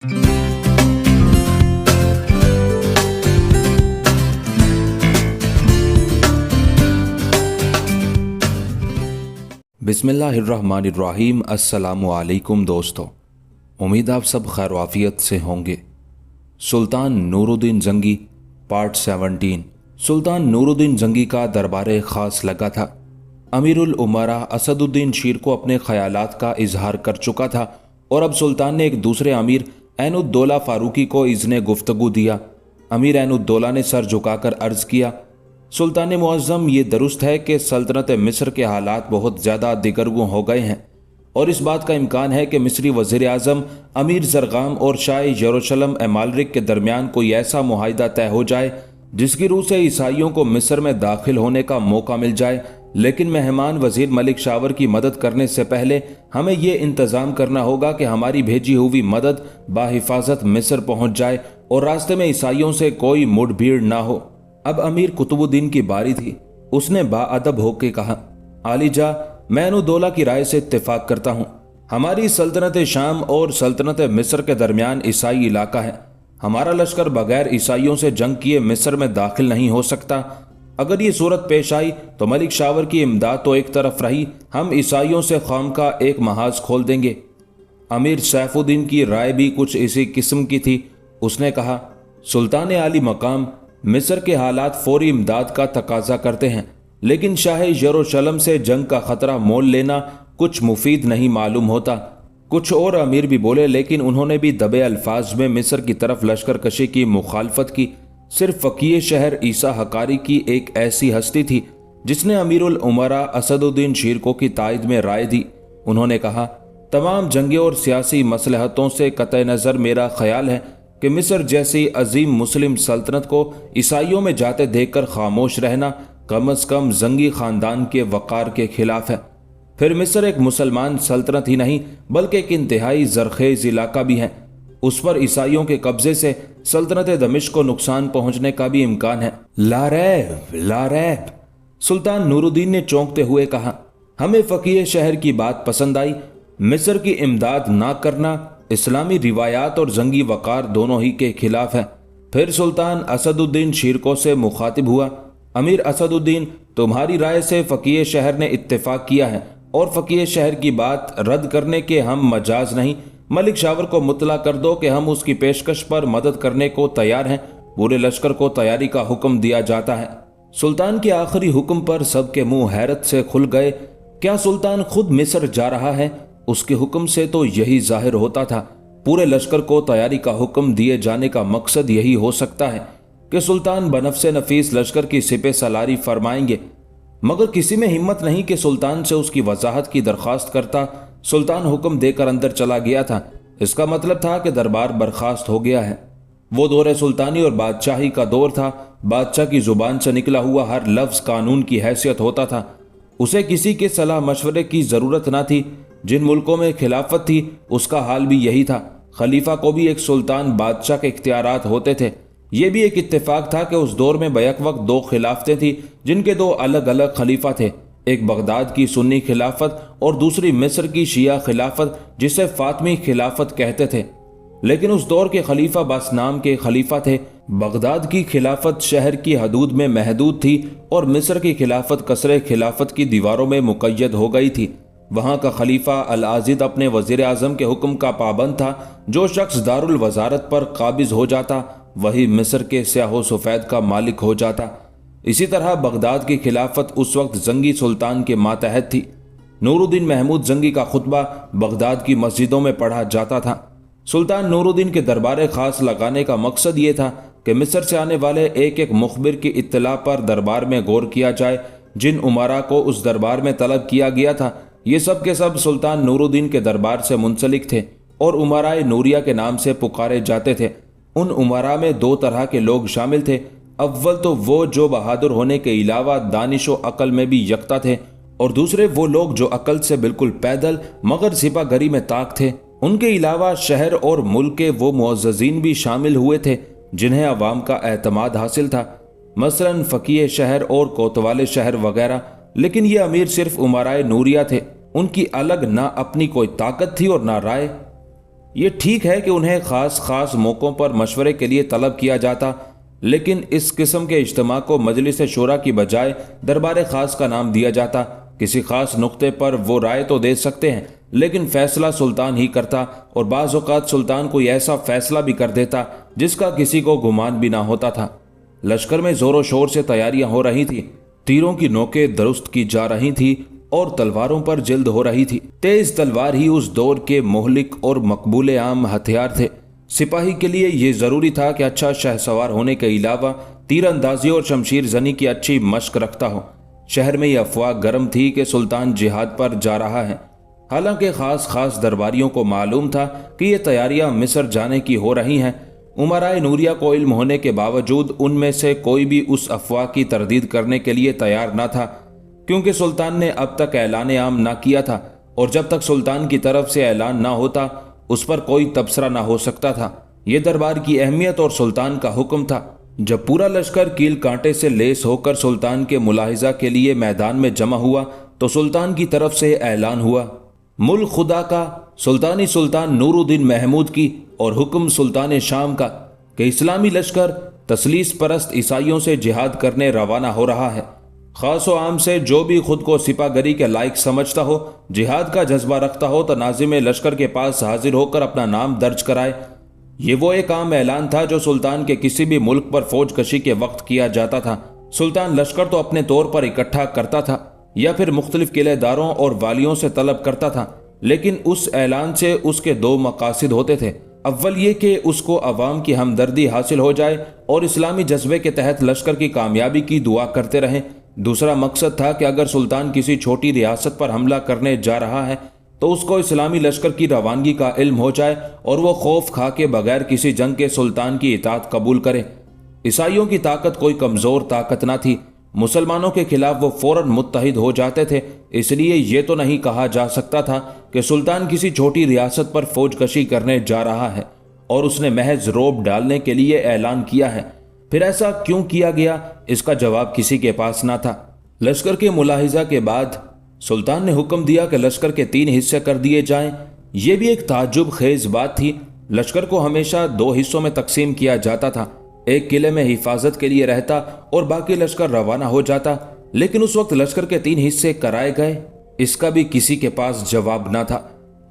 बिस्मिल्लाहिर्रहमानिर्रहीम। अस्सलामु अलैकुम दोस्तों, उम्मीद आप सब खैर वाफियत से होंगे। सुल्तान नूरुद्दीन जंगी पार्ट 17। सुल्तान नूरुद्दीन जंगी का दरबार ख़ास लगा था। अमीरुल उमरा असदुद्दीन शीर को अपने ख्यालात का इजहार कर चुका था और अब सुल्तान ने एक दूसरे अमीर ऐनुद्दौला फारूकी को इज़्ने गुफ्तगू दिया। अमीर ऐनुद्दौला ने सर झुकाकर अर्ज़ किया, सुल्तान मुअज़्ज़म, ये दुरुस्त है कि सल्तनत मिस्र के हालात बहुत ज़्यादा दिगरगू हो गए हैं और इस बात का इम्कान है कि मिस्री वज़ीर आज़म अमीर ज़रगाम और शाह यरूशलम एमालरिक के दरमियान कोई ऐसा मुआहिदा तय हो जाए जिसकी रूह से ईसाइयों को मिस्र में दाखिल होने का मौका मिल जाए। लेकिन मेहमान वज़ीर मलिक शावर की मदद करने से पहले हमें ये इंतज़ाम करना होगा कि हमारी भेजी हुई मदद बाहिफाजत मिस्र पहुँच जाए और रास्ते में ईसाइयों से कोई मुठभीड़ ना हो। अब अमीर कुतुबुद्दीन की बारी थी। उसने बाअदब होकर कहा, आलिजा, मैं ऐनुद्दौला की राय से इत्तेफाक करता हूँ। हमारी सल्तनत शाम और सल्तनत मिस्र के दरमियान ईसाई इलाका है। हमारा लश्कर बगैर ईसाइयों से जंग किए मिस्र में दाखिल नहीं हो सकता। अगर ये सूरत पेश आई तो मलिक शावर की इमदाद तो एक तरफ रही, हम ईसाइयों से ख़ौम का एक महाज खोल देंगे। अमीर सैफुद्दीन की राय भी कुछ इसी किस्म की थी। उसने कहा, सुल्तान आली मकाम, मिस्र के हालात फौरी इमदाद का तकाजा करते हैं, लेकिन शाह यरूशलम से जंग का खतरा मोल लेना कुछ मुफीद नहीं मालूम होता। कुछ और अमीर भी बोले, लेकिन उन्होंने भी दबे अल्फाज में मिस्र की तरफ लश्कर कशी की मुखालफत की। सिर्फ फ़कीह शहर ईसा हकारी की एक ऐसी हस्ती थी जिसने अमीरुल उमरा असदुद्दीन शीरको की तायद में राय दी। उन्होंने कहा, तमाम जंगी और सियासी मसलहतों से कतई नज़र मेरा ख्याल है कि मिस्र जैसी अजीम मुस्लिम सल्तनत को ईसाइयों में जाते देखकर खामोश रहना कम अज़ कम जंगी ख़ानदान के वक़ार के खिलाफ है। फिर मिस्र एक मुसलमान सल्तनत ही नहीं बल्कि एक इंतहाई ज़रखेज़ इलाका भी है। उस पर ईसाइयों के कब्ज़े से सल्तनत दमिश्क को नुकसान पहुँचने का भी इम्कान है। ला रैब, सुल्तान नूरुद्दीन ने चौंकते हुए कहा, हमें फ़कीह शहर की बात पसंद आई। मिस्र की इमदाद ना करना इस्लामी रिवायात और जंगी वक़ार दोनों ही के खिलाफ है। फिर सुल्तान असदुद्दीन शीरको से मुखातिब हुआ, अमीर असदुद्दीन, तुम्हारी राय से फ़कीह शहर ने इत्तेफाक किया है और फ़कीह शहर की बात रद्द करने के हम मजाज नहीं। मलिक शावर को मुतला कर दो कि हम उसकी पेशकश पर मदद करने को तैयार हैं। पूरे लश्कर को तैयारी का हुक्म दिया जाता है। सुल्तान के आखिरी हुक्म पर सबके मुंह हैरत से खुल गए। क्या सुल्तान खुद मिस्र जा रहा है? उसके हुक्म से तो यही जाहिर होता था। पूरे लश्कर को तैयारी का हुक्म दिए जाने का मकसद यही हो सकता है कि सुल्तान बनफ्से नफीस लश्कर की सिपह सलारी फरमाएंगे। मगर किसी में हिम्मत नहीं कि सुल्तान से उसकी वजाहत की दरख्वास्त करता। सुल्तान हुक्म देकर अंदर चला गया था। इसका मतलब था कि दरबार बर्खास्त हो गया है। वो दौर सुल्तानी और बादशाही का दौर था। बादशाह की जुबान से निकला हुआ हर लफ्ज़ कानून की हैसियत होता था। उसे किसी के सलाह मशवरे की ज़रूरत ना थी। जिन मुल्कों में खिलाफत थी उसका हाल भी यही था। खलीफा को भी एक सुल्तान बादशाह के इख्तियारात होते थे। ये भी एक इत्तेफाक था कि उस दौर में बैक वक्त दो खिलाफतें थी जिनके दो अलग अलग खलीफा थे। एक बगदाद की सुन्नी खिलाफत और दूसरी मिस्र की शिया खिलाफत जिसे फातमी खिलाफत कहते थे। लेकिन उस दौर के खलीफा बस नाम के खलीफा थे। बगदाद की खिलाफत शहर की हदूद में महदूद थी और मिस्र की खिलाफत कसरे खिलाफत की दीवारों में मुक़य्यद हो गई थी। वहाँ का खलीफा अल-आज़िद अपने वज़ीर आज़म के हुक्म का पाबंद था। जो शख्स दारुल वज़ारत पर काबिज हो जाता वही मिस्र के स्याहो सफ़ेद का मालिक हो जाता। इसी तरह बगदाद की खिलाफत उस वक्त जंगी सुल्तान के मातहत थी। नूरुद्दीन महमूद जंगी का खुतबा बगदाद की मस्जिदों में पढ़ा जाता था। सुल्तान नूरुद्दीन के दरबार ख़ास लगाने का मकसद ये था कि मिस्र से आने वाले एक एक मुखबिर की इत्तला पर दरबार में गौर किया जाए। जिन उमरा को उस दरबार में तलब किया गया था ये सब के सब सुल्तान नूरुद्दीन के दरबार से मुंसलिक थे और उमराए नूरिया के नाम से पुकारे जाते थे। उन उमरा में दो तरह के लोग शामिल थे। अव्वल तो वो जो बहादुर होने के अलावा दानिश व अकल में भी यकता थे, और दूसरे वो लोग जो अकल से बिल्कुल पैदल मगर सिपागरी में ताक थे। उनके अलावा शहर और मुल्क के वो मुअज़्ज़ज़ीन भी शामिल हुए थे जिन्हें अवाम का एतमाद हासिल था, मसलन फ़कीह शहर और कोतवाले शहर वगैरह। लेकिन ये अमीर सिर्फ उमराए नूरिया थे। उनकी अलग ना अपनी कोई ताकत थी और ना राय। یہ ٹھیک ہے کہ انہیں خاص موقعوں پر مشورے کے لیے طلب کیا جاتا، لیکن اس قسم کے اجتماع کو مجلس شورا کی بجائے دربار خاص کا نام دیا جاتا۔ کسی خاص نقطے پر وہ رائے تو دے سکتے ہیں، لیکن فیصلہ سلطان ہی کرتا، اور بعض اوقات سلطان کوئی ایسا فیصلہ بھی کر دیتا جس کا کسی کو گمان بھی نہ ہوتا تھا۔ لشکر میں زور و شور سے تیاریاں ہو رہی تھی، تیروں کی نوکیں درست کی جا رہی تھی اور تلواروں پر جلد ہو رہی تھی۔ تیز تلوار ہی اس دور کے مہلک اور مقبول عام ہتھیار تھے۔ سپاہی کے لیے یہ ضروری تھا کہ اچھا شہ سوار ہونے کے علاوہ تیر اندازی اور شمشیر زنی کی اچھی مشق رکھتا ہو۔ شہر میں یہ افواہ گرم تھی کہ سلطان جہاد پر جا رہا ہے، حالانکہ خاص درباریوں کو معلوم تھا کہ یہ تیاریاں مصر جانے کی ہو رہی ہیں۔ امرائے نوریہ کو علم ہونے کے باوجود ان میں سے کوئی بھی اس افواہ کی تردید کرنے کے لیے تیار نہ تھا، کیونکہ سلطان نے اب تک اعلان عام نہ کیا تھا، اور جب تک سلطان کی طرف سے اعلان نہ ہوتا اس پر کوئی تبصرہ نہ ہو سکتا تھا۔ یہ دربار کی اہمیت اور سلطان کا حکم تھا۔ جب پورا لشکر کیل کانٹے سے لیس ہو کر سلطان کے ملاحظہ کے لیے میدان میں جمع ہوا تو سلطان کی طرف سے اعلان ہوا، ملک خدا کا، سلطانی سلطان نور الدین محمود کی، اور حکم سلطان شام کا کہ اسلامی لشکر تثلیث پرست عیسائیوں سے جہاد کرنے روانہ ہو رہا ہے۔ خاص و عام سے جو بھی خود کو سپہ گری کے لائق سمجھتا ہو، جہاد کا جذبہ رکھتا ہو، تو ناظم لشکر کے پاس حاضر ہو کر اپنا نام درج کرائے۔ یہ وہ ایک عام اعلان تھا جو سلطان کے کسی بھی ملک پر فوج کشی کے وقت کیا جاتا تھا۔ سلطان لشکر تو اپنے طور پر اکٹھا کرتا تھا یا پھر مختلف قلعے داروں اور والیوں سے طلب کرتا تھا، لیکن اس اعلان سے اس کے دو مقاصد ہوتے تھے۔ اول یہ کہ اس کو عوام کی ہمدردی حاصل ہو جائے اور اسلامی جذبے کے تحت لشکر کی کامیابی کی دعا کرتے رہیں۔ دوسرا مقصد تھا کہ اگر سلطان کسی چھوٹی ریاست پر حملہ کرنے جا رہا ہے تو اس کو اسلامی لشکر کی روانگی کا علم ہو جائے اور وہ خوف کھا کے بغیر کسی جنگ کے سلطان کی اطاعت قبول کرے۔ عیسائیوں کی طاقت کوئی کمزور طاقت نہ تھی، مسلمانوں کے خلاف وہ فوراً متحد ہو جاتے تھے، اس لیے یہ تو نہیں کہا جا سکتا تھا کہ سلطان کسی چھوٹی ریاست پر فوج کشی کرنے جا رہا ہے اور اس نے محض روب ڈالنے کے لیے اعلان کیا ہے۔ پھر ایسا کیوں کیا گیا، اس کا جواب کسی کے پاس نہ تھا۔ لشکر کے ملاحظہ کے بعد سلطان نے حکم دیا کہ لشکر کے 3 حصے کر دیے جائیں۔ یہ بھی ایک تعجب خیز بات تھی۔ لشکر کو ہمیشہ 2 حصوں میں تقسیم کیا جاتا تھا، ایک قلعے میں حفاظت کے لیے رہتا اور باقی لشکر روانہ ہو جاتا، لیکن اس وقت لشکر کے 3 حصے کرائے گئے، اس کا بھی کسی کے پاس جواب نہ تھا۔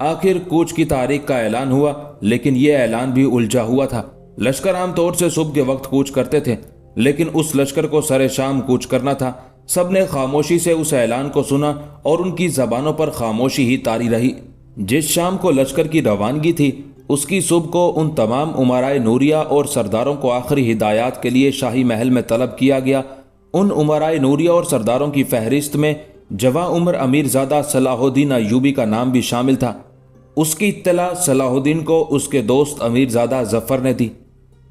آخر کوچ کی تاریخ کا اعلان ہوا، لیکن یہ اعلان بھی الجھا ہوا تھا۔ لشکر عام طور سے صبح کے وقت کوچ کرتے تھے، لیکن اس لشکر کو سر شام کوچ کرنا تھا۔ سب نے خاموشی سے اس اعلان کو سنا اور ان کی زبانوں پر خاموشی ہی طاری رہی۔ جس شام کو لشکر کی روانگی تھی، اس کی صبح کو ان تمام امرائے نوریہ اور سرداروں کو آخری ہدایات کے لیے شاہی محل میں طلب کیا گیا۔ ان امرائے نوریہ اور سرداروں کی فہرست میں جواں عمر امیر زادہ صلاح الدین ایوبی کا نام بھی شامل تھا۔ اس کی اطلاع صلاح الدین کو اس کے دوست امیر زادہ ظفر نے دی۔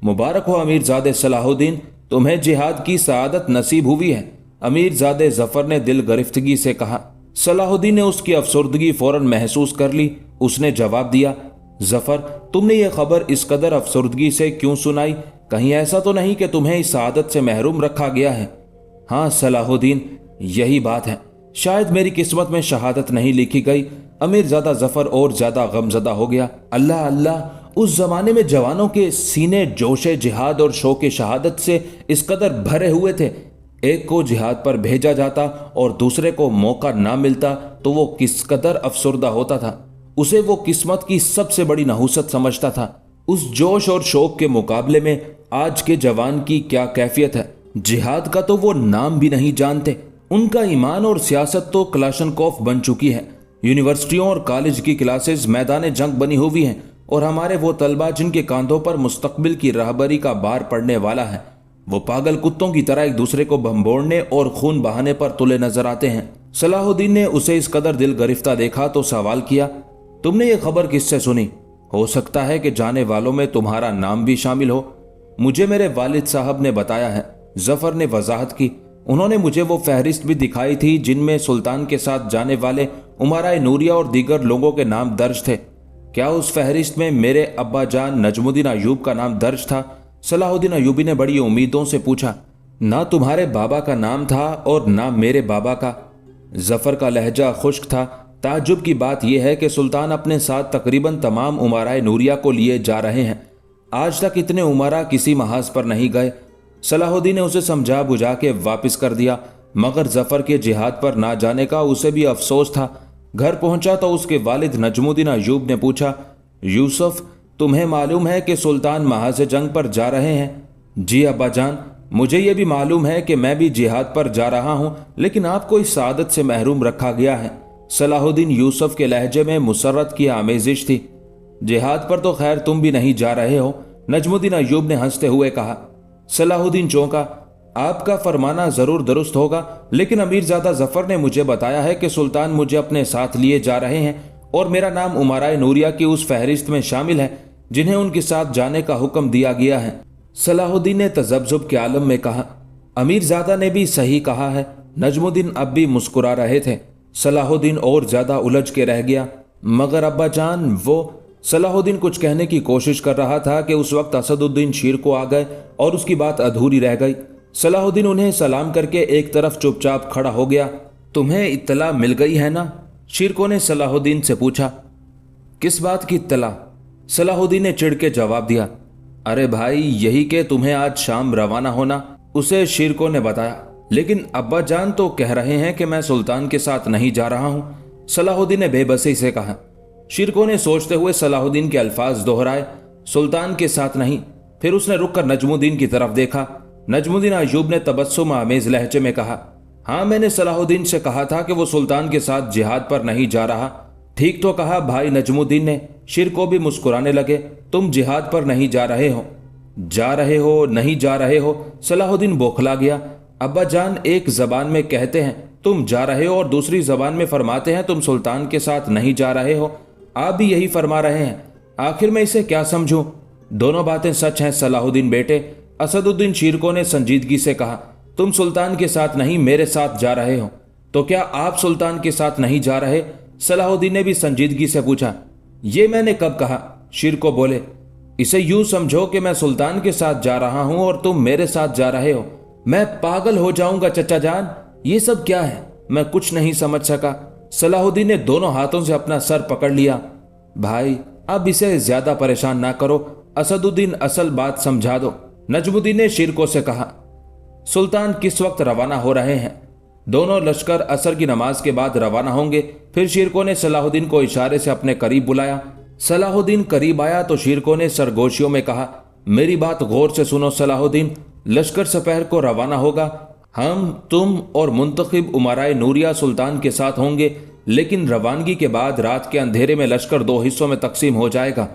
مبارک ہو امیر زادہ صلاح الدین، تمہیں جہاد کی سعادت نصیب ہوئی ہے، امیر زادہ ظفر نے دل گرفتگی سے کہا۔ صلاح الدین نے اس کی افسردگی فوراً محسوس کر لی۔ اس نے جواب دیا، ظفر، تم نے یہ خبر اس قدر افسردگی سے کیوں سنائی؟ کہیں ایسا تو نہیں کہ تمہیں اس سعادت سے محروم رکھا گیا ہے؟ ہاں صلاح الدین، یہی بات ہے، شاید میری قسمت میں شہادت نہیں لکھی گئی۔ امیر زادہ ظفر اور زیادہ غمزدہ ہو گیا۔ اللہ اللہ، اس زمانے میں جوانوں کے سینے جوش جہاد اور شوق شہادت سے اس قدر بھرے ہوئے تھے، ایک کو جہاد پر بھیجا جاتا اور دوسرے کو موقع نہ ملتا تو وہ کس قدر افسردہ ہوتا تھا۔ اسے وہ قسمت کی سب سے بڑی نحوست سمجھتا تھا۔ اس جوش اور شوق کے مقابلے میں آج کے جوان کی کیا کیفیت ہے؟ جہاد کا تو وہ نام بھی نہیں جانتے۔ ان کا ایمان اور سیاست تو کلاشنکوف بن چکی ہے۔ یونیورسٹیوں اور کالج کی کلاسز میدان جنگ بنی ہوئی ہیں، اور ہمارے وہ طلبہ جن کے کاندھوں پر مستقبل کی راہبری کا بار پڑنے والا ہے، وہ پاگل کتوں کی طرح ایک دوسرے کو بھنبوڑنے اور خون بہانے پر تلے نظر آتے ہیں۔ صلاح الدین نے اسے اس قدر دل گرفتہ دیکھا تو سوال کیا، تم نے یہ خبر کس سے سنی؟ ہو سکتا ہے کہ جانے والوں میں تمہارا نام بھی شامل ہو۔ مجھے میرے والد صاحب نے بتایا ہے، ظفر نے وضاحت کی۔ انہوں نے مجھے وہ فہرست بھی دکھائی تھی جن میں سلطان کے ساتھ جانے والے امرائے نوریہ اور دیگر لوگوں کے نام درج تھے۔ کیا اس فہرست میں میرے ابا جان نجم الدین ایوب کا نام درج تھا؟ صلاح الدین ایوبی نے بڑی امیدوں سے پوچھا۔ نہ تمہارے بابا کا نام تھا اور نہ میرے بابا کا۔ ظفر کا لہجہ خشک تھا، ताज्जुब की बात यह है कि सुल्तान अपने साथ तकरीबन तमाम उमराए नूरिया को लिए जा रहे हैं। आज तक इतने उमरा किसी महाज पर नहीं गए। सलाहुद्दीन ने उसे समझा बुझा के वापस कर दिया, मगर जफर के जिहाद पर ना जाने का उसे भी अफसोस था। घर पहुंचा तो उसके वालिद नजमुद्दीन अय्यूब ने पूछा, यूसुफ, तुम्हें मालूम है कि सुल्तान महाज जंग पर जा रहे हैं? जी अब्बा जान, मुझे ये भी मालूम है कि मैं भी जिहाद पर जा रहा हूँ, लेकिन आपको इस सादत से महरूम रखा गया है। सलाहुद्दीन यूसुफ के लहजे में मुसर्रत की आमेजिश थी। जिहाद पर तो खैर तुम भी नहीं जा रहे हो, नजमुद्दीन अय्यूब ने हंसते हुए कहा। सलाहुद्दीन चौंका। आपका फरमाना जरूर दुरुस्त होगा, लेकिन अमीरजादा जफर ने मुझे बताया है कि सुल्तान मुझे अपने साथ लिए जा रहे हैं और मेरा नाम उमराए नूरिया की उस फहरिस्त में शामिल है जिन्हें उनके साथ जाने का हुक्म दिया गया है। सलाहुद्दीन ने तजब्जुब के आलम में कहा, अमीरजादा ने भी सही कहा है। नजमुद्दीन अब भी मुस्कुरा रहे थे। सलाहुद्दीन और ज्यादा उलझ के रह गया। मगर अब्बा जान वो, सलाहुद्दीन कुछ कहने की कोशिश कर रहा था कि उस वक्त असदुद्दीन शीरको आ गए और उसकी बात अधूरी रह गई। सलाहुद्दीन उन्हें सलाम करके एक तरफ चुपचाप खड़ा हो गया। तुम्हें इत्तला मिल गई है ना? शीरको ने सलाहुद्दीन से पूछा। किस बात की इत्तला? सलाहुद्दीन ने चिढ़ के जवाब दिया, अरे भाई यही कि तुम्हें आज शाम रवाना होना। उसे शीरको ने बताया। लेकिन अब्बा जान तो कह रहे हैं कि मैं सुल्तान के साथ नहीं जा रहा हूं, सलाहुद्दीन ने बेबसी से कहा। शीरको ने सोचते हुए सलाहुद्दीन के अल्फाज दोहराए, सुल्तान के साथ नहीं। फिर उसने रुक कर नजमुद्दीन की तरफ देखा। नजमुद्दीन अय्यूब ने तबस्सुम आमेज लहजे में कहा, हाँ मैंने सलाहुद्दीन से कहा था कि वो सुल्तान के साथ जिहाद पर नहीं जा रहा। ठीक तो कहा भाई नजमुद्दीन ने। शीरको भी मुस्कुराने लगे। तुम जिहाद पर नहीं जा रहे हो? जा रहे हो नहीं जा रहे हो? सलाहुद्दीन बौखला गया। अब्बा जान एक जबान में कहते हैं तुम जा रहे हो और दूसरी जबान में फरमाते हैं तुम सुल्तान के साथ नहीं जा रहे हो। आप भी यही फरमा रहे हैं। आखिर मैं इसे क्या समझूं? दोनों बातें सच हैं सलाहुद्दीन बेटे, असदुद्दीन शीरको ने संजीदगी से कहा। तुम सुल्तान के साथ नहीं मेरे साथ जा रहे हो। तो क्या आप सुल्तान के साथ नहीं जा रहे? सलाहुद्दीन ने भी संजीदगी से पूछा। ये मैंने कब कहा? शीरको बोले। इसे यूं समझो कि मैं सुल्तान के साथ जा रहा हूं और तुम मेरे साथ जा रहे हो। मैं पागल हो जाऊंगा चचा जान, ये सब क्या है? मैं कुछ नहीं समझ सका। सलाहुद्दीन ने दोनों हाथों से अपना सर पकड़ लिया। भाई अब इसे ज्यादा परेशान ना करो, असदुद्दीन असल बात समझा दो, नजमुद्दीन ने शीरको से कहा। सुल्तान किस वक्त रवाना हो रहे हैं? दोनों लश्कर असर की नमाज के बाद रवाना होंगे। फिर शीरको ने सलाहुद्दीन को इशारे से अपने करीब बुलाया। सलाहुद्दीन करीब आया तो शीरको ने सरगोशियों में कहा, मेरी बात गौर से सुनो सलाहुद्दीन, लश्कर सपहर को रवाना होगा। हम, तुम और मुंतखिब उमराए नूरिया सुल्तान के साथ होंगे, लेकिन रवानगी के बाद रात के अंधेरे में लश्कर दो हिस्सों में तकसीम हो जाएगा।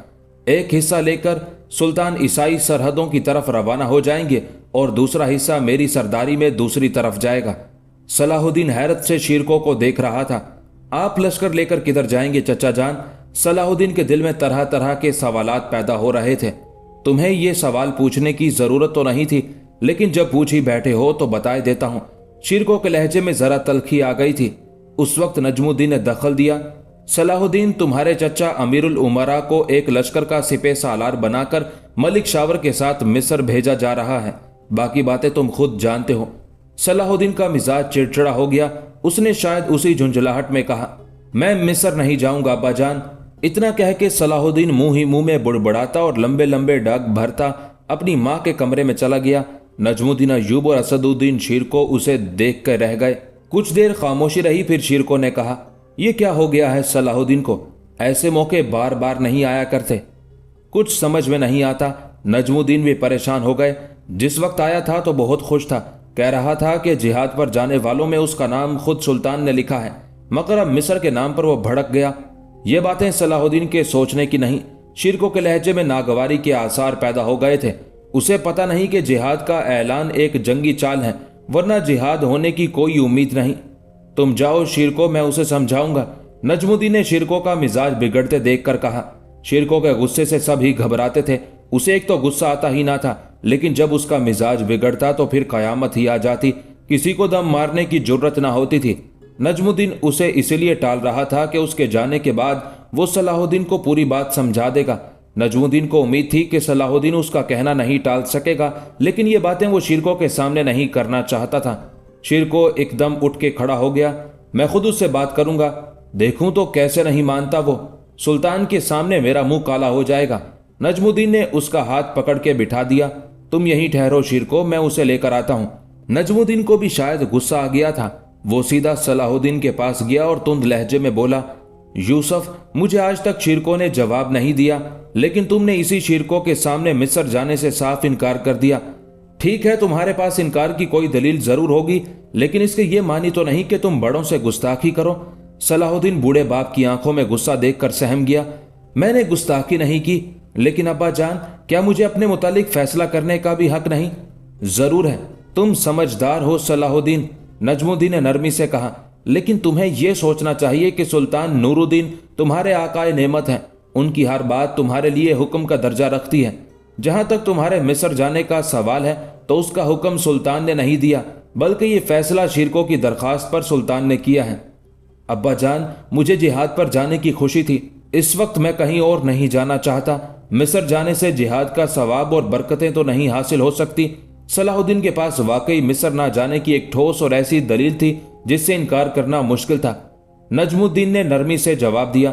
एक हिस्सा लेकर सुल्तान ईसाई सरहदों की तरफ रवाना हो जाएंगे और दूसरा हिस्सा मेरी सरदारी में दूसरी तरफ जाएगा। सलाहुद्दीन हैरत से शीरको को देख रहा था। आप लश्कर लेकर किधर जाएंगे चचा जान? सलाहुद्दीन के दिल में तरह तरह के सवालात पैदा हो रहे थे। तुम्हें ये सवाल पूछने की जरूरत तो नहीं थी, लेकिन जब पूछ ही बैठे हो तो बताए देता हूं। शीरको के लहजे में जरा तलखी आ गई थी। उस वक्त नजमुद्दीन ने दखल दिया। सलाहुद्दीन, तुम्हारे चचा अमीरुल उमरा को एक लश्कर का सिपह सालार बनाकर मलिक शावर के साथ मिस्र भेजा जा रहा है। बाकी बातें तुम खुद जानते हो। सलाहुद्दीन का मिजाज चिड़चिड़ा हो गया। उसने शायद उसी झुंझलाहट में कहा, मैं मिस्र नहीं जाऊंगा अब्बा जान। इतना कह के सलाहुद्दीन मुंह ही मुंह में बुड़बड़ाता और लंबे लंबे डग भरता अपनी मां के कमरे में चला गया। नजमुद्दीन अय्यूब और असदुद्दीन शीरको उसे देख कर रह गए। कुछ देर खामोशी रही। फिर शीरको ने कहा, यह क्या हो गया है सलाहुद्दीन को? ऐसे मौके बार बार नहीं आया करते। कुछ समझ में नहीं आता। नजमुद्दीन भी परेशान हो गए। जिस वक्त आया था तो बहुत खुश था, कह रहा था कि जिहाद पर जाने वालों में उसका नाम खुद सुल्तान ने लिखा है, मगर अब मिस्र के नाम पर वो भड़क गया। ये बातें सलाहुद्दीन के सोचने की नहीं। शीरको के लहजे में नागवारी के आसार पैदा हो गए थे। उसे पता नहीं कि जिहाद का ऐलान एक जंगी चाल है, वरना जिहाद होने की कोई उम्मीद नहीं। तुम जाओ शीरको, मैं उसे समझाऊंगा। नजमुद्दीन ने शीरको का मिजाज बिगड़ते देखकर कहा। शीरको के गुस्से से सभी घबराते थे। उसे एक तो गुस्सा आता ही ना था, लेकिन जब उसका मिजाज बिगड़ता तो फिर कयामत ही आ जाती। किसी को दम मारने की जुर्रत ना होती थी। नजमुद्दीन उसे इसलिए टाल रहा था कि उसके जाने के बाद वो सलाहुद्दीन को पूरी बात समझा देगा। नजमुद्दीन को उम्मीद थी कि सलाहुद्दीन उसका कहना नहीं टाल सकेगा, लेकिन ये बातें वो शीरको के सामने नहीं करना चाहता था। शीरको एकदम उठ के खड़ा हो गया। मैं खुद उससे बात करूंगा। देखूं तो कैसे नहीं मानता वो, सुल्तान के सामने मेरा मुंह काला हो जाएगा। नजमुद्दीन ने उसका हाथ पकड़ के बिठा दिया। तुम यहीं ठहरो शिरको, मैं उसे लेकर आता हूं। नजमुद्दीन को भी शायद गुस्सा आ गया था। वो सीधा सलाहुद्दीन के पास गया और तुंद लहजे में बोला, यूसुफ, मुझे आज तक शिरको ने जवाब नहीं दिया, लेकिन तुमने इसी शिरको के सामने मिस्र जाने से साफ इनकार कर दिया। ठीक है, तुम्हारे पास इनकार की कोई दलील जरूर होगी, लेकिन इसके ये मानी तो नहीं कि तुम बड़ों से गुस्ताखी करो। सलाहुद्दीन बूढ़े बाप की आंखों में गुस्सा देखकर सहम गया। मैंने गुस्ताखी नहीं की, लेकिन अब्बा जान, क्या मुझे अपने मुतालिक फैसला करने का भी हक नहीं? जरूर है, तुम समझदार हो सलाहुद्दीन, नजमुद्दीन ने नरमी से कहा, लेकिन तुम्हें यह सोचना चाहिए कि सुल्तान नूरुद्दीन तुम्हारे आकाए नेमत हैं। उनकी हर बात तुम्हारे लिए हुक्म का दर्जा रखती है। जहां तक तुम्हारे मिस्र जाने का सवाल है तो उसका हुक्म सुल्तान ने नहीं दिया, बल्कि ये फैसला शिरको की दरखास्त पर सुल्तान ने किया है। अब्बा जान, मुझे जिहाद पर जाने की खुशी थी। इस वक्त मैं कहीं और नहीं जाना चाहता। मिस्र जाने से जिहाद का सवाब और बरकतें तो नहीं हासिल हो सकती। सलाहुद्दीन के पास वाकई मिस्र ना जाने की एक ठोस और ऐसी दलील थी जिससे इनकार करना मुश्किल था। नजमुद्दीन ने नरमी से जवाब दिया,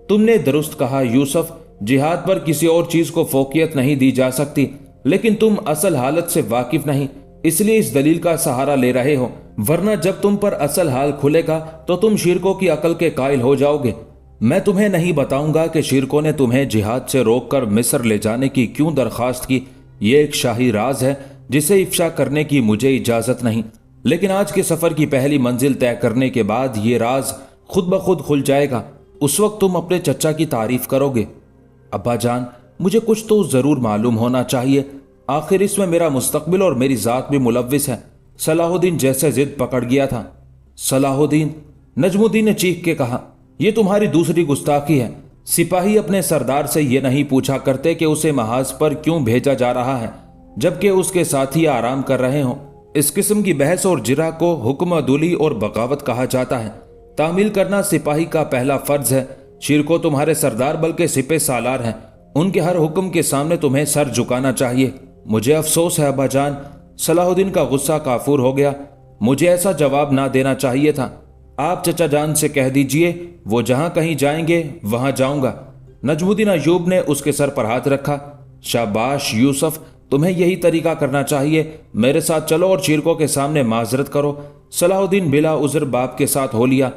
तुमने दुरुस्त कहा यूसुफ, जिहाद पर किसी और चीज को फोकियत नहीं दी जा सकती, लेकिन तुम असल हालत से वाकिफ नहीं, इसलिए इस दलील का सहारा ले रहे हो, वरना जब तुम पर असल हाल खुलेगा तो तुम शिरकों की अकल के कायल हो जाओगे। मैं तुम्हें नहीं बताऊंगा कि शिरकों ने तुम्हें जिहाद से रोककर मिस्र ले जाने की क्यों दरखास्त की। ये एक शाही राज है जिसे इफ्शा करने की मुझे इजाजत नहीं, लेकिन आज के सफर की पहली मंजिल तय करने के बाद ये राज खुद ब खुद खुल जाएगा। उस वक्त तुम अपने चचा की तारीफ करोगे। अब्बा जान, मुझे कुछ तो जरूर मालूम होना चाहिए, आखिर इसमें मेरा मुस्तकबिल और मेरी जात भी मुलव्विस है। सलाहुद्दीन जैसे जिद पकड़ गया था। सलाहुद्दीन, नजमुद्दीन ने चीख के कहा, यह तुम्हारी दूसरी गुस्ताखी है। सिपाही अपने सरदार से यह नहीं पूछा करते कि उसे महाज पर क्यों भेजा जा रहा है, जबकि उसके साथी आराम कर रहे हों। इस किस्म की बहस और जिरा को हुक्म अदुली और बगावत कहा जाता है। तामील करना सिपाही का पहला फर्ज है। शिरको तुम्हारे सरदार बल्कि सिपे सालार हैं, उनके हर हुक्म के सामने तुम्हें सर झुकाना चाहिए। मुझे अफसोस है अब्बा जान। सलाहुद्दीन का गुस्सा काफूर हो गया। मुझे ऐसा जवाब ना देना चाहिए था। आप चचा जान से कह दीजिए, वो जहां कहीं जाएंगे वहां जाऊंगा। नजमुद्दीन अय्यूब ने उसके सर पर हाथ रखा। शाबाश यूसुफ, तुम्हें यही तरीका करना चाहिए। मेरे साथ चलो और शिरकों के सामने माजरत करो। सलाहुद्दीन बिला उज़र बाप के साथ हो लिया।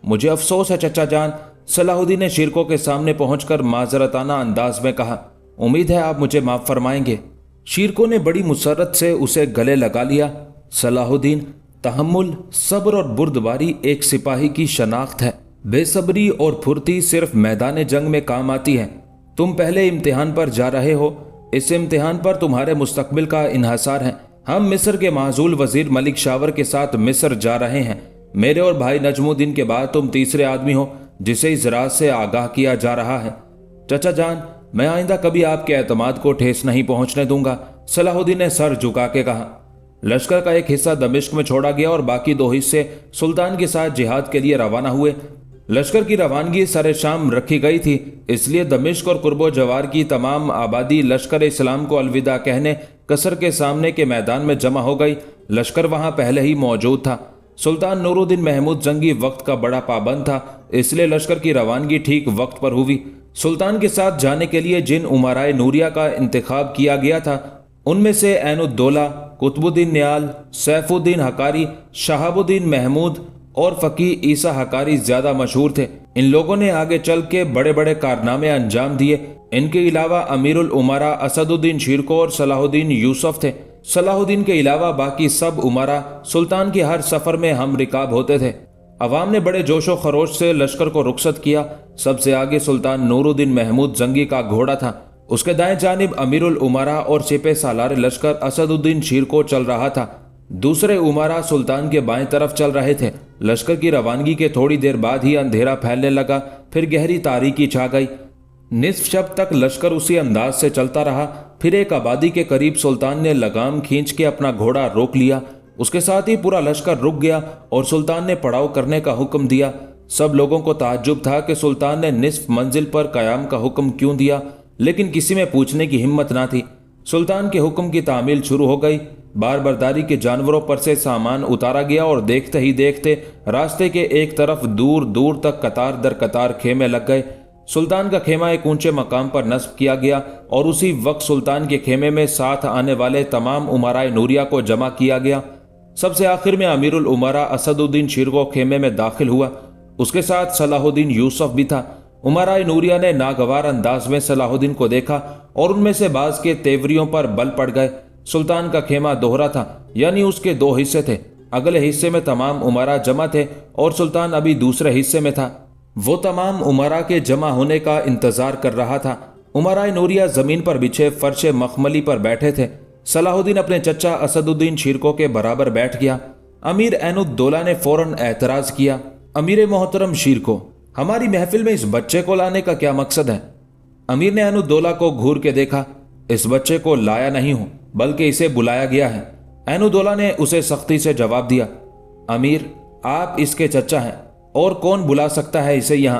मुझे अफसोस है चचा जान, सलाहुद्दीन ने शिरकों के सामने पहुंचकर माजरताना अंदाज में कहा। उम्मीद है आप मुझे माफ फरमाएंगे। शिरकों ने बड़ी मुसरत से उसे गले लगा लिया। सलाहुद्दीन, तहम्मुल, सब्र और बुर्दबारी एक सिपाही की शनाख्त है। बेसब्री और फुर्ती सिर्फ मैदान जंग में काम आती है। तुम पहले इम्तिहान पर जा रहे हो। इस इम्तिहान पर तुम्हारे मुस्तकबिल का इन्हसार है। हम मिस्र के माजूल वजीर मलिक शावर के साथ मिस्र जा रहे हैं। मेरे और भाई नजमुद्दीन के बाद तुम तीसरे आदमी हो जिसे इस राज से आगाह किया जा रहा है। चचा जान, मैं आइंदा कभी आपके एतमाद को ठेस नहीं पहुंचने दूंगा। सलाहुद्दीन ने सर झुका के कहा। लश्कर का एक हिस्सा दमिश्क में छोड़ा गया और बाकी दो हिस्से सुल्तान के साथ जिहाद के लिए रवाना हुए। लश्कर की रवानगी सरे शाम रखी गई थी, इसलिए दमिश्क और कुर्बो जवार की तमाम आबादी लश्कर इस्लाम को अलविदा कहने कसर के सामने के मैदान में जमा हो गई। लश्कर वहां पहले ही मौजूद था। सुल्तान नूरुद्दीन महमूद जंगी वक्त का बड़ा पाबंद था, इसलिए लश्कर की रवानगी ठीक वक्त पर हुई। सुल्तान के साथ जाने के लिए जिन उमराए नूरिया का इंतखाब किया गया था, उनमें से ऐनुद्दौला, कुतुबुद्दीन नियाल, सैफुद्दीन हकारी, शहाबुद्दीन महमूद और फकीह ईसा हकारी ज्यादा मशहूर थे। इन लोगों ने आगे चल के बड़े बड़े कारनामे अंजाम दिए। इनके अलावा अमीरुल उमरा असदुद्दीन शिरको और सलाहुद्दीन यूसुफ थे। सलाहुद्दीन के अलावा बाकी सब उमरा सुल्तान के हर सफर में हम रिकाब होते थे। अवाम ने बड़े जोशो खरोश से लश्कर को रुखसत किया। सबसे आगे सुल्तान नूरुद्दीन महमूद जंगी का घोड़ा था। उसके दाएं जानिब अमीरुल उमरा और सिपे सालार लश्कर असदुद्दीन शिरको चल रहा था। दूसरे उमरा सुल्तान के बाएं तरफ चल रहे थे। लश्कर की रवानगी के थोड़ी देर बाद ही अंधेरा फैलने लगा, फिर गहरी तारीकी छा गई। निस्फ शब तक लश्कर उसी अंदाज से चलता रहा। फिर एक आबादी के करीब सुल्तान ने लगाम खींच के अपना घोड़ा रोक लिया। उसके साथ ही पूरा लश्कर रुक गया और सुल्तान ने पड़ाव करने का हुक्म दिया। सब लोगों को ताज्जुब था कि सुल्तान ने निस्फ मंजिल पर कयाम का हुक्म क्यों दिया, लेकिन किसी में पूछने की हिम्मत ना थी। सुल्तान के हुक्म की तामील शुरू हो गई। बार बर्दारी के जानवरों पर से सामान उतारा गया और देखते ही देखते रास्ते के एक तरफ दूर दूर तक कतार दर कतार खेमे लग गए। सुल्तान का खेमा एक ऊंचे मकाम पर नस्ब किया गया और उसी वक्त सुल्तान के खेमे में साथ आने वाले तमाम उमराए नूरिया को जमा किया गया। सबसे आखिर में अमीरुल उमरा असदुद्दीन शिरको खेमे में दाखिल हुआ। उसके साथ सलाहुद्दीन यूसुफ भी था। उमराए नूरिया ने नागवार अंदाज में सलाहुद्दीन को देखा और उनमें से बाज के तेवरियों पर बल पड़ गए। सुल्तान का खेमा दोहरा था, यानी उसके दो हिस्से थे। अगले हिस्से में तमाम उमरा जमा थे और सुल्तान अभी दूसरे हिस्से में था। वो तमाम उमरा के जमा होने का इंतजार कर रहा था। उमराए नूरिया जमीन पर बिछे फर्श मखमली पर बैठे थे। सलाहुद्दीन अपने चचा असदुद्दीन शिरको के बराबर बैठ गया। अमीर ऐनुद्दौला ने फौरन एतराज किया, अमीर मोहतरम शिरको, हमारी महफिल में इस बच्चे को लाने का क्या मकसद है? अमीर ने ऐनुद्दौला को घूर के देखा। इस बच्चे को लाया नहीं हूं, बल्कि इसे बुलाया गया है। ऐनुद्दौला ने उसे सख्ती से जवाब दिया, अमीर, आप इसके चचा हैं और कौन बुला सकता है इसे यहां?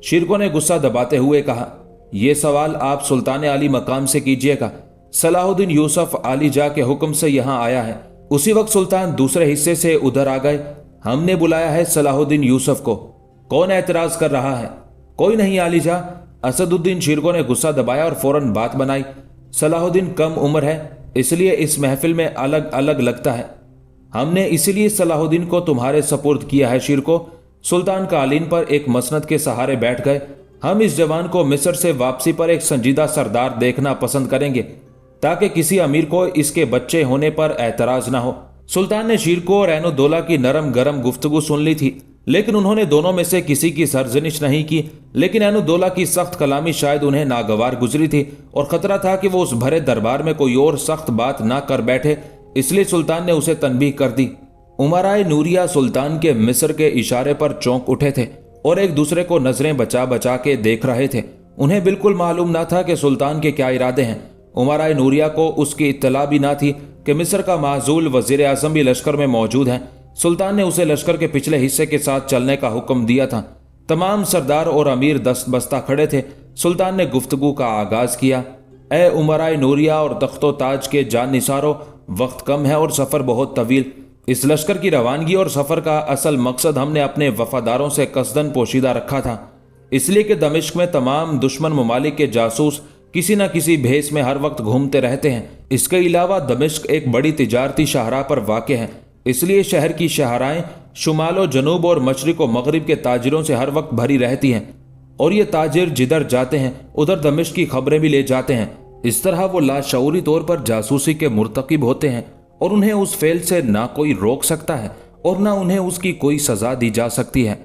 शिरको ने गुस्सा दबाते हुए कहा, यह सवाल आप सुल्तान आली मकाम से कीजिएगा। सलाहुद्दीन यूसुफ आली जा के हुक्म से यहां आया है। उसी वक्त सुल्तान दूसरे हिस्से से उधर आ गए। हमने बुलाया है सलाहुद्दीन यूसुफ को। कौन एतराज कर रहा है? कोई नहीं आली जा। असदुद्दीन शिरको ने गुस्सा दबाया और फौरन बात बनाई, सलाहुद्दीन कम उम्र है, इसलिए इस महफिल में अलग अलग लगता है। हमने इसलिए सलाहुद्दीन को तुम्हारे सपुर्द किया है शिरको। सुल्तान कालीन पर एक मसनद के सहारे बैठ गए। हम इस जवान को मिस्र से वापसी पर एक संजीदा सरदार देखना पसंद करेंगे, ताकि किसी अमीर को इसके बच्चे होने पर एतराज ना हो। सुल्तान ने शिरको और ऐनुद्दौला की नरम गरम गुफ्तगू सुन ली थी, लेकिन उन्होंने दोनों में से किसी की सरजनिश नहीं की। लेकिन ऐनुद्दौला की सख्त कलामी शायद उन्हें नागवार गुजरी थी और खतरा था कि वो उस भरे दरबार में कोई और सख्त बात ना कर बैठे, इसलिए सुल्तान ने उसे तनबीह कर दी। उमराए नूरिया सुल्तान के मिस्र के इशारे पर चौंक उठे थे और एक दूसरे को नजरें बचा बचा के देख रहे थे। उन्हें बिल्कुल मालूम न था कि सुल्तान के क्या इरादे हैं। उमराए नूरिया को उसकी इत्तला भी ना थी कि मिस्र का माजूल वजीर आजम भी लश्कर में मौजूद है। सुल्तान ने उसे लश्कर के पिछले हिस्से के साथ चलने का हुक्म दिया था। तमाम सरदार और अमीर दस्त बस्ता खड़े थे। सुल्तान ने गुफ्तगू का आगाज किया, ए उमराए नूरिया और तख्तो ताज के जान निसारो, वक्त कम है और सफ़र बहुत तवील। इस लश्कर की रवानगी और सफ़र का असल मकसद हमने अपने वफादारों से कसदन पोशीदा रखा था, इसलिए कि दमिश्क में तमाम दुश्मन ममालिक के जासूस किसी न किसी भेस में हर वक्त घूमते रहते हैं। इसके अलावा दमिश्क एक बड़ी तिजारती शाहराह पर वाक़ है, इसलिए शहर की शाहराएं शुमालो जनूब और मशरिक व मगरिब के ताजिरों से हर वक्त भरी रहती हैं और ये ताजिर जिधर जाते हैं उधर दमिश्क की खबरें भी ले जाते हैं। इस तरह वो लाशऊरी तौर पर जासूसी के मुर्तकिब होते हैं और उन्हें उस फेल से ना कोई रोक सकता है और ना उन्हें उसकी कोई सजा दी जा सकती है।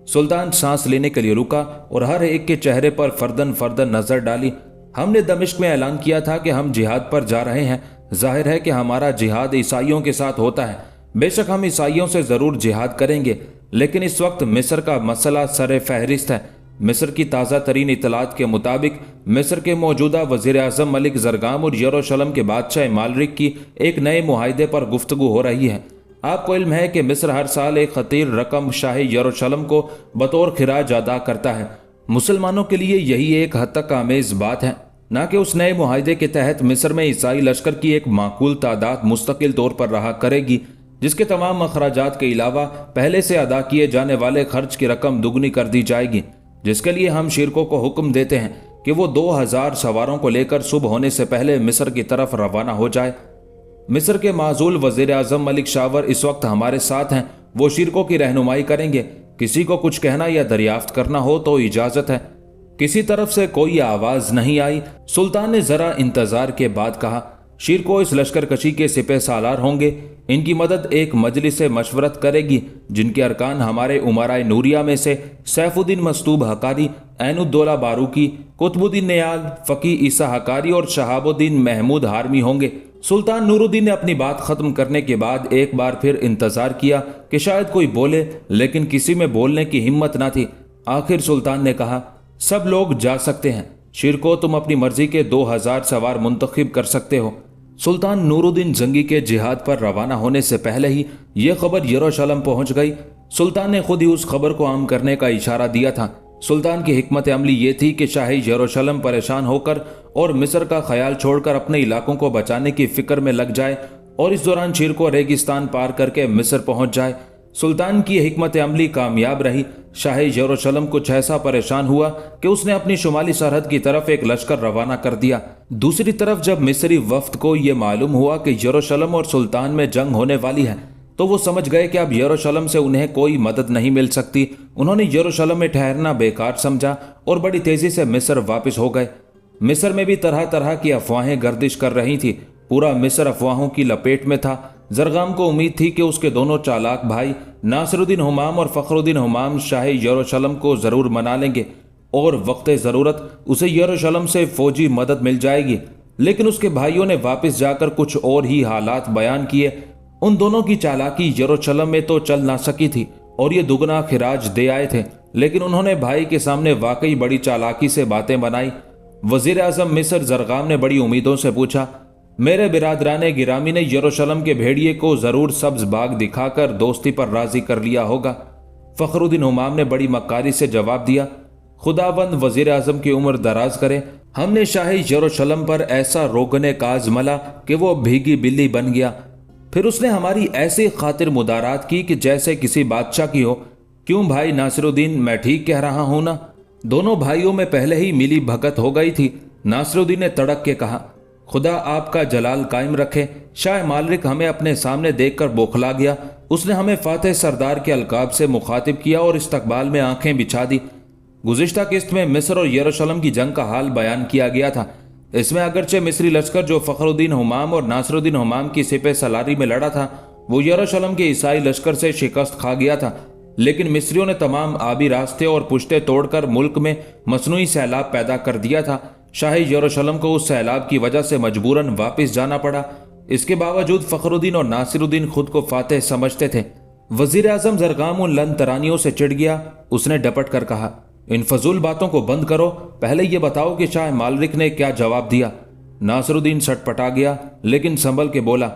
सुल्तान सांस लेने के लिए रुका और हर एक के चेहरे पर फर्दन फर्दन नजर डाली। हमने दमिश्क में ऐलान किया था कि हम जिहाद पर जा रहे हैं। जाहिर है कि हमारा जिहाद ईसाइयों के साथ होता है। बेशक हम ईसाइयों से जरूर जिहाद करेंगे, लेकिन इस वक्त मिस्र का मसला सरे फहरिस्त है। मिस्र की ताज़ा तरीन इतलात के मुताबिक मिस्र के मौजूदा वज़ीर आज़म मलिक ज़रगाम और यरूशलेम के बादशाह मालरिक की एक नए मुआहदे पर गुफ्तगू हो रही है। आपको इल्म है कि मिस्र हर साल एक खतीर रकम शाही यरूशलेम को बतौर खिराज अदा करता है। मुसलमानों के लिए यही एक हद तक आमेज बात है, ना कि उस नए मुआहदे के तहत मिस्र में ईसाई लश्कर की एक माकूल तादाद मुस्तकिल तौर पर रहा करेगी, जिसके तमाम अखराजात के अलावा पहले से अदा किए जाने वाले खर्च की रकम दुगनी कर दी जाएगी, जिसके लिए हम शिरकों को हुक्म देते हैं कि वो 2000 सवारों को लेकर सुबह होने से पहले मिस्र की तरफ रवाना हो जाए। मिस्र के माजूल वज़ीर आज़म मलिक शावर इस वक्त हमारे साथ हैं। वो शिरकों की रहनुमाई करेंगे। किसी को कुछ कहना या दरियाफ्त करना हो तो इजाज़त है। किसी तरफ से कोई आवाज़ नहीं आई। सुल्तान ने ज़रा इंतज़ार के बाद कहा, शिरको इस लश्कर कशी के सिपह सालार होंगे। इनकी मदद एक मजलिस मशवरत करेगी, जिनके अरकान हमारे उमराए नूरिया में से सैफुद्दीन मस्तूब हकारी, ऐनुद्दौला बारूकी, कुतुबुद्दीन नियाल, फ़की ईसा हकारी और शहाबुद्दीन महमूद हारमी होंगे। सुल्तान नूरुद्दीन ने अपनी बात खत्म करने के बाद एक बार फिर इंतजार किया कि शायद कोई बोले, लेकिन किसी में बोलने की हिम्मत न थी। आखिर सुल्तान ने कहा, सब लोग जा सकते हैं। शिरको तुम अपनी मर्जी के 2000 सवार मुंतखब कर सकते हो। सुल्तान नूरुद्दीन जंगी के जिहाद पर रवाना होने से पहले ही यह खबर यरूशलेम पहुंच गई। सुल्तान ने खुद ही उस खबर को आम करने का इशारा दिया था। सुल्तान की हिकमत अमली ये थी कि शाही यरूशलेम परेशान होकर और मिस्र का ख्याल छोड़कर अपने इलाकों को बचाने की फिक्र में लग जाए और इस दौरान शिरको रेगिस्तान पार करके मिस्र पहुंच जाए। सुल्तान की हिकमत अमली कामयाब रही। शाह यरूशलेम कुछ ऐसा परेशान हुआ कि उसने अपनी शुमाली सरहद की तरफ एक लश्कर रवाना कर दिया। दूसरी तरफ जब मिस्री वफ्द को यह मालूम हुआ कि यरूशलेम और सुल्तान में जंग होने वाली है तो वो समझ गए कि अब यरूशलेम से उन्हें कोई मदद नहीं मिल सकती। उन्होंने यरूशलेम में ठहरना बेकार समझा और बड़ी तेजी से मिस्र वापस हो गए। मिस्र में भी तरह तरह की अफवाहें गर्दिश कर रही थी। पूरा मिस्र अफवाहों की लपेट में था। जरगाम को उम्मीद थी कि उसके दोनों चालाक भाई नासिरुद्दीन हुमाम और फखरुद्दीन हुमाम शाह यरूशलेम को जरूर मना लेंगे और वक्त ज़रूरत उसे यरूशलेम से फौजी मदद मिल जाएगी। लेकिन उसके भाइयों ने वापस जाकर कुछ और ही हालात बयान किए। उन दोनों की चालाकी यरूशलेम में तो चल ना सकी थी और ये दुगना खिराज दे आए थे, लेकिन उन्होंने भाई के सामने वाकई बड़ी चालाकी से बातें बनाई। वजीर आजम मिस्र जरगाम ने बड़ी उम्मीदों से पूछा, मेरे बिरादरान गिरामी ने यरूशलेम के भेड़िए को जरूर सब्ज बाग दिखाकर दोस्ती पर राजी कर लिया होगा। फखरुद्दीन हुमाम ने बड़ी मक्कारी से जवाब दिया, खुदाबंद वजीर आजम की उम्र दराज करे, हमने शाह यरूशलेम पर ऐसा रोगने काज मला कि वो भीगी बिल्ली बन गया। फिर उसने हमारी ऐसी खातिर मुदारात की कि जैसे किसी बादशाह की हो। क्यों भाई नासिरुद्दीन, मैं ठीक कह रहा हूं ना? दोनों भाइयों में पहले ही मिली भगत हो गई थी। नासिरुद्दीन ने तड़क के कहा, खुदा आपका जलाल कायम रखे। शाह मालिक हमें अपने सामने देखकर बौखला गया। उसने हमें फातेह सरदार के अलकाब से मुखातिब किया और इस्तकबाल में आंखें बिछा दी। गुज़िश्ता किस्त में मिस्र और यरूशलेम की जंग का हाल बयान किया गया था। इसमें अगरचे मिस्री लश्कर जो फखरुद्दीन हुमाम और नासिरुद्दीन हुमाम की सिपह सलारी में लड़ा था वो यरूशलेम के ईसाई लश्कर से शिकस्त खा गया था, लेकिन मिस्रियों ने तमाम आबी रास्ते और पुश्ते तोड़कर मुल्क में मसनूई सैलाब पैदा कर दिया था। शाह यरूशलेम को उस सैलाब की वजह से मजबूरन वापस जाना पड़ा। इसके बावजूद फखरुद्दीन और नासिरुद्दीन खुद को फातेह समझते थे। वजीर आजम जरगाम उन लन तरानियों से चिढ़ गया। उसने डपट कर कहा, इन फजूल बातों को बंद करो, पहले ये बताओ कि शाह मालिक ने क्या जवाब दिया। नासिरुद्दीन सटपटा गया, लेकिन संभल के बोला,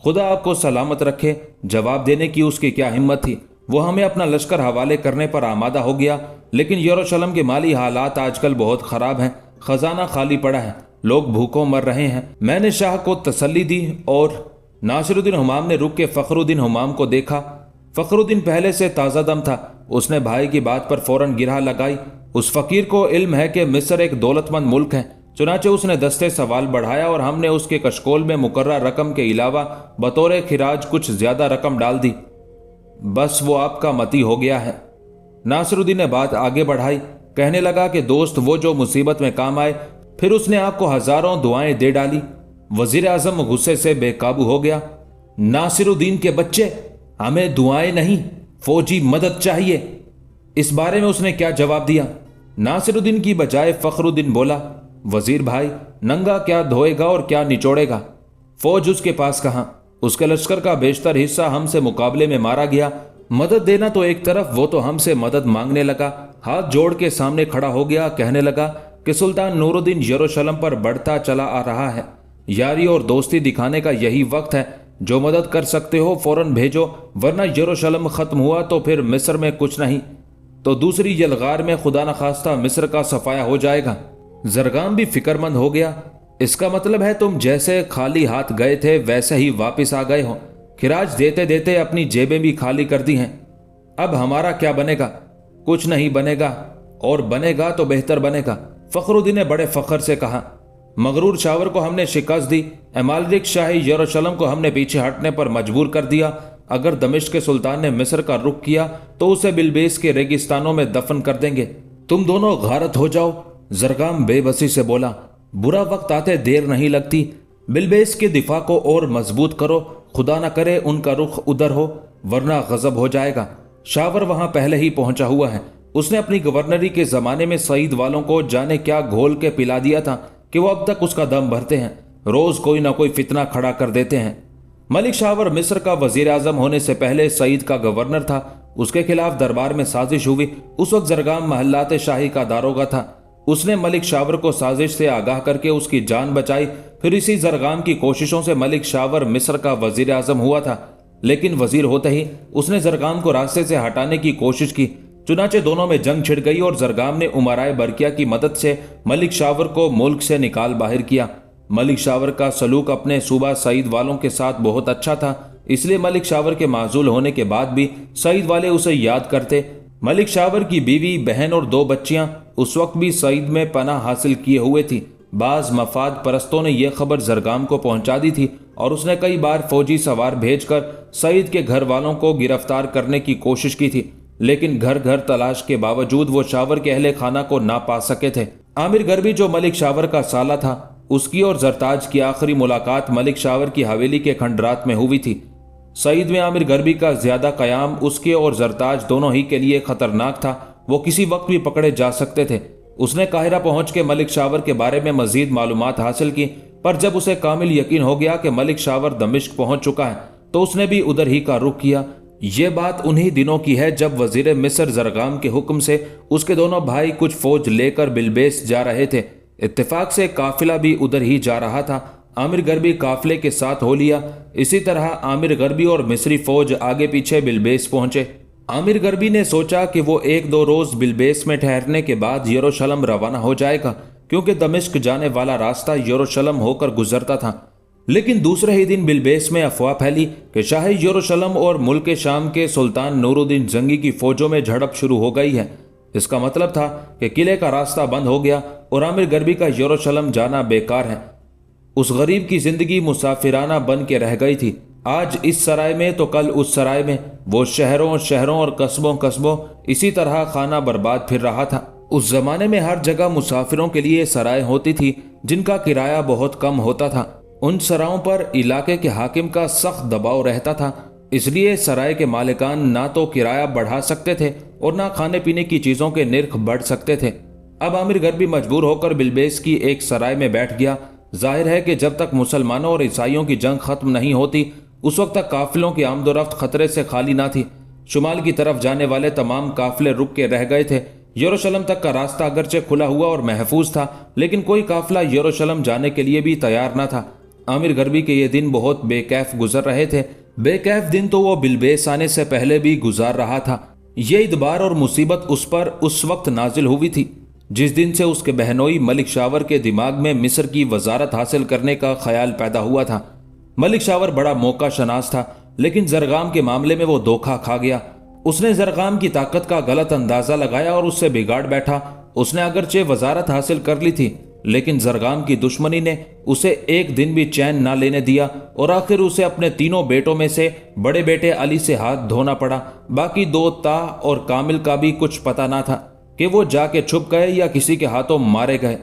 खुदा आपको सलामत रखे। जवाब देने की उसकी क्या हिम्मत थी। वो हमें अपना लश्कर हवाले करने पर आमादा हो गया, लेकिन यरूशलेम के माली हालात आजकल बहुत खराब हैं। खजाना खाली पड़ा है, लोग भूखों मर रहे हैं। मैंने शाह को तसल्ली दी और नासिरुद्दीन हुमाम ने रुक के फखरुद्दीन हुमाम को देखा। फखरुद्दीन पहले से ताज़ा दम था। उसने भाई की बात पर फौरन गिरह लगाई। उस फकीर को इल्म है कि मिस्र एक दौलतमंद मुल्क है, चुनाचे उसने दस्ते सवाल बढ़ाया और हमने उसके कशकोल में मुकर्रर रकम के अलावा बतौर खिराज कुछ ज्यादा रकम डाल दी। बस वो आपका मती हो गया है। नासिरुद्दीन ने बात आगे बढ़ाई, कहने लगा कि दोस्त वो जो मुसीबत में काम आए। फिर उसने आपको हजारों दुआएं दे डाली। वजीर आजम गुस्से से बेकाबू हो गया। नासिरुद्दीन के बच्चे, हमें दुआएं नहीं, फौजी मदद चाहिए। इस बारे में उसने क्या जवाब दिया? नासिरुद्दीन की बजाय फखरुद्दीन बोला, वजीर भाई, नंगा क्या धोएगा और क्या निचोड़ेगा? फौज उसके पास कहां? उसके लश्कर का बेशतर हिस्सा हमसे मुकाबले में मारा गया। मदद देना तो एक तरफ, वो तो हमसे मदद मांगने लगा। हाथ जोड़ के सामने खड़ा हो गया, कहने लगा कि सुल्तान नूरुद्दीन यरूशलेम पर बढ़ता चला आ रहा है। यारी और दोस्ती दिखाने का यही वक्त है। जो मदद कर सकते हो फौरन भेजो, वरना यरूशलेम खत्म हुआ तो फिर मिस्र में कुछ नहीं तो दूसरी यलगार में खुदा न खास्ता मिस्र का सफाया हो जाएगा। जरगाम भी फिक्रमंद हो गया। इसका मतलब है तुम जैसे खाली हाथ गए थे वैसे ही वापिस आ गए हो। खिराज देते देते अपनी जेबें भी खाली कर दी हैं। अब हमारा क्या बनेगा? कुछ नहीं बनेगा, और बनेगा तो बेहतर बनेगा। फखरुद्दीन ने बड़े फख्र से कहा, मगरूर शावर को हमने शिकस्त दी। अमालिक शाह यरूशलेम को हमने पीछे हटने पर मजबूर कर दिया। अगर दमिश्क के सुल्तान ने मिस्र का रुख किया तो उसे बिलबेस के रेगिस्तानों में दफन कर देंगे। तुम दोनों गारत हो जाओ। जरगाम बेबसी से बोला, बुरा वक्त आते देर नहीं लगती। बिलबेस के दिफा को और मजबूत करो, खुदा न करे उनका रुख उधर हो, वरना गजब हो जाएगा। शावर वहां पहले ही पहुंचा हुआ है। उसने अपनी गवर्नरी के जमाने में सईद वालों को जाने क्या घोल के पिला दिया था कि वो अब तक उसका दम भरते हैं। रोज कोई ना कोई फितना खड़ा कर देते हैं। मलिक शावर मिस्र का वजीर आजम होने से पहले सईद का गवर्नर था। उसके खिलाफ दरबार में साजिश हुई। उस वक्त जरगाम महल्लात शाही का दारोगा था। उसने मलिक शावर को साजिश से आगाह करके उसकी जान बचाई। फिर इसी जरगाम की कोशिशों से मलिक शावर मिस्र का वजीर आजम हुआ था, लेकिन वजीर होते ही उसने जरगाम को रास्ते से हटाने की कोशिश की। चुनाचे दोनों में जंग छिड़ गई और जरगाम ने उमराए बरकिया की मदद से मलिक शावर को मुल्क से निकाल बाहर किया। ملک شاور کا سلوک اپنے صوبہ سعید والوں کے ساتھ بہت اچھا تھا، اس لیے ملک شاور کے معزول ہونے کے بعد بھی سعید والے اسے یاد کرتے۔ ملک شاور کی بیوی، بہن اور 2 بچیاں اس وقت بھی سعید میں پناہ حاصل کیے ہوئے تھی۔ بعض مفاد پرستوں نے یہ خبر زرگام کو پہنچا دی تھی اور اس نے کئی بار فوجی سوار بھیج کر سعید کے گھر والوں کو گرفتار کرنے کی کوشش کی تھی، لیکن گھر گھر تلاش کے باوجود وہ شاور کے اہل خانہ کو نہ پا سکے تھے۔ عامر غربی جو ملک شاور کا سالہ تھا، اس کی اور زرتاج کی آخری ملاقات ملک شاور کی حویلی کے کھنڈرات میں ہوئی تھی۔ سعید میں عامر غربی کا زیادہ قیام اس کے اور زرتاج دونوں ہی کے لیے خطرناک تھا، وہ کسی وقت بھی پکڑے جا سکتے تھے۔ اس نے قاہرہ پہنچ کے ملک شاور کے بارے میں مزید معلومات حاصل کی، پر جب اسے کامل یقین ہو گیا کہ ملک شاور دمشق پہنچ چکا ہے تو اس نے بھی ادھر ہی کا رخ کیا۔ یہ بات انہی دنوں کی ہے جب وزیر مصر زرگام کے حکم سے اس کے دونوں بھائی کچھ فوج لے کر بلبیس جا رہے تھے۔ اتفاق سے قافلہ بھی ادھر ہی جا رہا تھا۔ عامر غربی قافلے کے ساتھ ہو لیا۔ اسی طرح عامر غربی اور مصری فوج آگے پیچھے بلبیس پہنچے۔ عامر غربی نے سوچا کہ وہ 1-2 روز بلبیس میں ٹھہرنے کے بعد یروشلم روانہ ہو جائے گا، کیونکہ دمشق جانے والا راستہ یروشلم ہو کر گزرتا تھا۔ لیکن دوسرے ہی دن بلبیس میں افواہ پھیلی کہ شاہ یروشلم اور ملک شام کے سلطان نور الدین زنگی کی فوجوں میں جھڑپ شروع ہو گئی ہے۔ اس کا مطلب تھا کہ قلعے کا راستہ بند ہو گیا اور عامر غربی کا یروشلم جانا بیکار ہے۔ اس غریب کی زندگی مسافرانہ بن کے رہ گئی تھی۔ آج اس سرائے میں تو کل اس سرائے میں، وہ شہروں اور قصبوں اسی طرح خانہ برباد پھر رہا تھا۔ اس زمانے میں ہر جگہ مسافروں کے لیے سرائے ہوتی تھی جن کا کرایہ بہت کم ہوتا تھا۔ ان سرائوں پر علاقے کے حاکم کا سخت دباؤ رہتا تھا، اس لیے سرائے کے مالکان نہ تو کرایہ بڑھا سکتے تھے اور نہ کھانے پینے کی چیزوں کے نرخ بڑھ سکتے تھے۔ اب عامر غربی مجبور ہو کر بلبیس کی ایک سرائے میں بیٹھ گیا۔ ظاہر ہے کہ جب تک مسلمانوں اور عیسائیوں کی جنگ ختم نہیں ہوتی اس وقت تک قافلوں کی آمد و رفت خطرے سے خالی نہ تھی۔ شمال کی طرف جانے والے تمام قافلے رک کے رہ گئے تھے۔ یروشلم تک کا راستہ اگرچہ کھلا ہوا اور محفوظ تھا، لیکن کوئی قافلہ یروشلم جانے کے لیے بھی تیار نہ تھا۔ عامر غربی کے یہ دن بہت بے کیف گزر رہے تھے۔ بے کیف دن تو وہ بلبیس آنے سے پہلے بھی گزار رہا تھا۔ یہ ادبار اور مصیبت اس پر اس وقت نازل ہوئی تھی جس دن سے اس کے بہنوئی ملک شاور کے دماغ میں مصر کی وزارت حاصل کرنے کا خیال پیدا ہوا تھا۔ ملک شاور بڑا موقع شناس تھا، لیکن زرگام کے معاملے میں وہ دھوکہ کھا گیا۔ اس نے زرگام کی طاقت کا غلط اندازہ لگایا اور اس سے بگاڑ بیٹھا۔ اس نے اگرچہ وزارت حاصل کر لی تھی، لیکن زرگام کی دشمنی نے اسے ایک دن بھی چین نہ لینے دیا اور آخر اسے اپنے 3 بیٹوں میں سے بڑے بیٹے علی سے ہاتھ دھونا پڑا۔ باقی 2 طاہ اور کامل کا بھی کچھ پتہ نہ تھا کہ وہ جا کے چھپ گئے یا کسی کے ہاتھوں مارے گئے۔